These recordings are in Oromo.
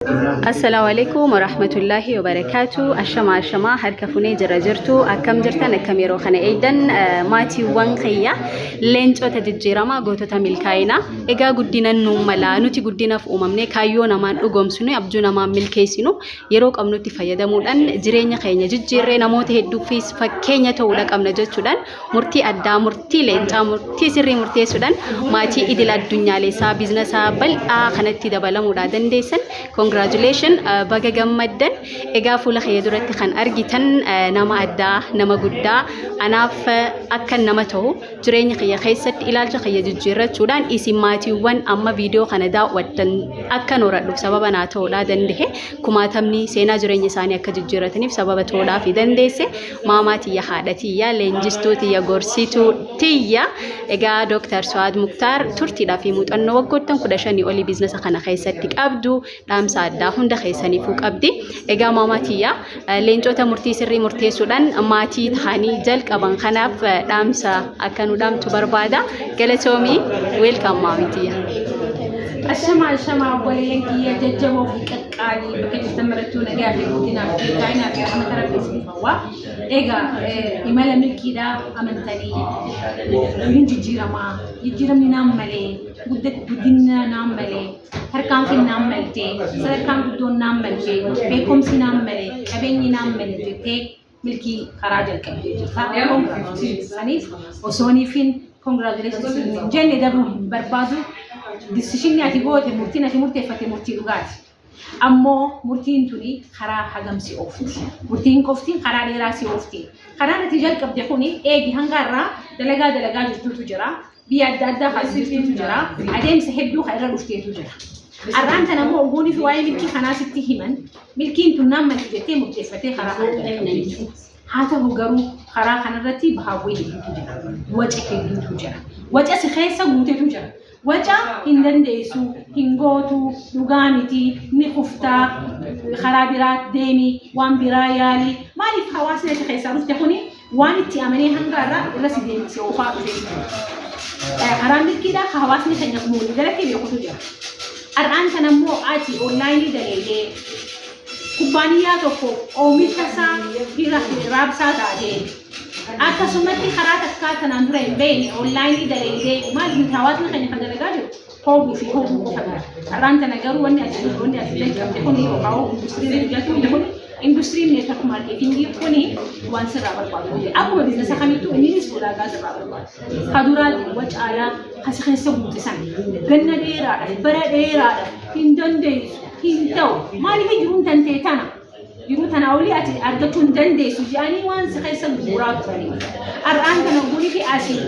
السلام عليكم ورحمة الله وبركاته. الشما هركفوني جرجرتو أكم جرتن أكم يروخنا أيضا ماتي وانقيا لينج أتججرما قوتو تملكاينا إجا قدنا نوملا نتي قدنا في أممنا كايونا ما نقوم سنو أبجونا ما ملكيسينو يروك أم نتي فيدا مودن جرينيا خينيا ججرنا موت هدو فيس فكينيا تولك أم نجت سودان مرتي أدا مرتي لينجا مرتي سري مرتي سودان ماتي إدلا الدنيا لسا بيزنسا بل خنتي دبلا مودادن ديسن congratulations baga gammaddan egaa fuula khayya duratti kan argitan nama addaa nama guddaa anaaf akka nama ta'u jireenya khayya keessatti ilaalcha khayya jijjiirrachuudhaan isin maatiiwwan amma viidiyoo kana daawwattan akka nooradhuuf sababa naa ta'uudhaa dandehe kumaatamni seenaa jireenya isaanii akka jijjiirrataniif sababa ta'uudhaa fi dandeesse maamaatiyya haadhatiyya leenjistootiya gorsituutiyya egaa Dr. Su'aad Muktaar turtiidhaa fi muuxannoo waggoottan 15 olii biizinasa kana keessatti qabdu dhaamsa addaa hunda keessanii fuuq abdi egaa maamaatiyya leencota murtii sirrii murteessuudhaan maatii tahanii jalqaban kanaaf dhaamsa akka nu dhaamtu barbaada galatoomii welcome maamaatiyya الشمع بولينكي يججمو في كقالي بكي تستمرتو نجاح في موتنا في كائنا في رحمة ربي سبحانه إيجا إمالا ملكي دا أمنتني يجيرم ناملي بدنا ناملي هركان في ناملتي سركان بدون ناملتي بيكم سي ناملي أبيني ناملتي تك ملكي خراج الكبير فاهم سنيف وسوني فين congratulations جاني دبرو بربادو decision ati goote murtii fate murtii dhugaati ammoo murtiin tuni karaa hagamsi oofti murtiin qofti karaa dheeraa si oofti karaa nati jalqabde kuni eegi hangarraa dalagaa jirtutu jira biyya adda addaa faasiftutu jira adeemsa hedduu kan irra dhufteetu jira arraan tan ammoo oguunii fi waa'ee milkii kanaa sitti himan milkiin tun naammalti jettee murteeffatee karaa haa ta'u garuu karaa kanarratti bahaawwee hedduutu jira waca hedduutu jira waca si keessa guutetu jira waca hindandeessu hingootu dhugaamiti ni kuftaa karaa biraa deemi waan biraa yaali maaliif hawaasni itti keessaa dhufte kuni waan itti amanee hangaarraa irra si deemsee ofaa dhufe karaa milkiidhaa hawaasni keenya muulii galatti beekutu jira ar'aan kan ammoo ati onlaayinii daleedee kubbaaniyyaa tokko oomisha isaa raabsaa taatee akkasumatti karaa takkaa kanaan dura hin beekne onlaayinii daleedee maal hawaasni keenya kan dalagaa jiru hooguu fi hooguu qofa arraan tana garuu wanni ati jalqabde kuni yookaan industirii jalqabde kuni industirii neetwork marketingii kuni waan sirraa barbaadu akkuma biizinasa kamittuu innis ulaagaa sirraa barbaadu kaduraatiin wacaalaa kasi keessa guutisan ganna dheeraadha bara dheeraadha hin dandeessu hin ta'u maaliif jiruun tantee tana yeroo tana olii ati argachuu hin dandeessu jedhanii waan si keessa guuraa turanii ar'aan kana guni fi asii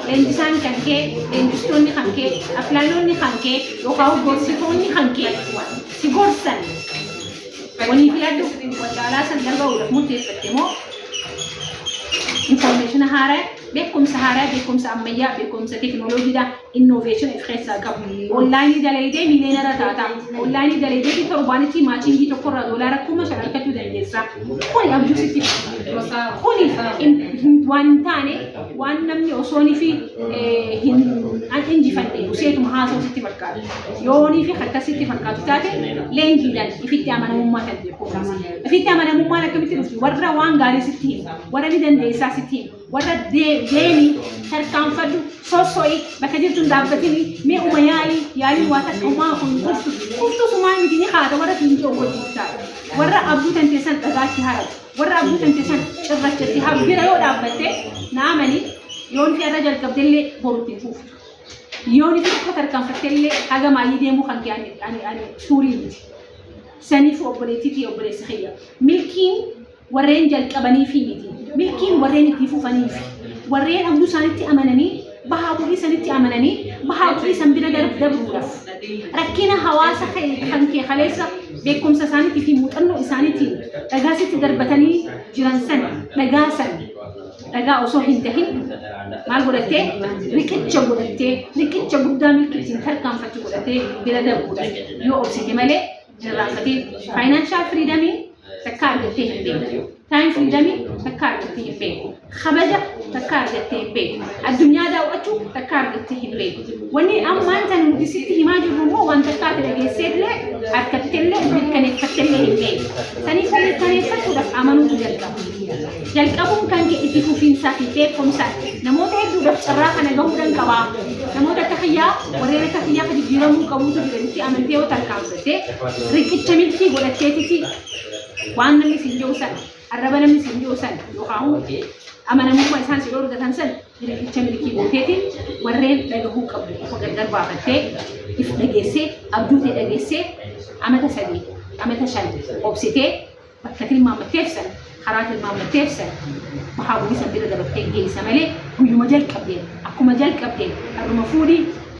leenjisaan kan kee leenjistoonni kan kee aflaanonni kan kee yookaan gorsitoonni kan kee si gorsan wanii filadhu wacaalaa san darbaa'uudhaaf murteeffatte moo information haaraa beekumsa ammayyaa beekumsa teknooloojiidhaa innoveeshin of keessaa qabu onlaayinii dalaydee miiliyoonara taata onlaayinii dalaydee fi torbaanitti maachingii tokkorraa doolaara 5,000 argachuu dandeessa kuni abjuu sitti kuni waan hin taane waan namni osoonii fi hin injifanne useetuma haasa'u sitti fakkaatu yoonii fi akkasitti fakkaatu taate leenjiidhaan ifitti amanamummaa kan beekuudha ifitti amanamummaan akkamitti dhufti warra waan gaarii sitti himu warra ni dandeessaa sitti himu warra deemi tarkaanfadhu soso'i bakka jirtu dhaabbatini mee yaalii waa takka umaa kun kuftu sumaa miti ni haata warra fiinjoo godhuutaa warra abduu tanteessan dhagaatti haru warra abduu tanteessan cirrachatti haru bira yoo dhaabbatte naamani yoon fi irra jalqabdellee borutti fuuftu yoon fi tokko tarkaanfattellee haga maalii deemuu kan kee ani suurii miti saniif obboleettiitii obboleessa kiyya milkiin warreen jalqabanii fi miti milkiin warreen itti fufanii fi warreen abduu isaanitti amananii bahaa bu'ii isaanitti amananii bahaa bu'ii san bira darbuudhaaf rakkina hawaasa kan kee kaleessa beekumsa isaaniitii fi muuxannoo isaaniitiin dhagaasitti darbatanii jiran san dhagaa osoo hin tahin maal godhattee riqicha guddaa milkiitiin tarkaanfachuu godhattee bira darbuudhaaf yoo obsite malee irraanfatee faayinaanshaal firiidamii takka argattee hin beektu تايم فريدمي تكار قتيه بيك خبجة تكار قتيه بيك الدنيا دا وأشو تكار قتيه بيك وني أما أنت نمدسيتي ما جرمو وأنت كاتل جيسيد له أكتل له بكن يفتل له بيك ثاني فريد كان يفتل دف عملوا جلك أبوم كان كإتفو فين ساكي بيك كمسات نموت هدو دف شراك أنا جوم دن كبا نموت تحيا ورينا تحيا كدي جيرمو كبوتو جرنتي أمنتي وتركامسته ركيت شميلتي ولكتيتي وأنا اللي سنجوسا الربنا من سنجوسا يقاوم أما أنا مو إنسان سيقول ده تنسل ركيت شميلتي بوتيتي ورين لجهو كبر وقدر بابته إفنجسي أبدوتي أجسي أما تسدي أما تشل أبسطي بكتير ما متفسن خرات الماء متفسن محاولي سبيل ده بتجي سمالي هو مجال كبير أكو مجال كبير المفروض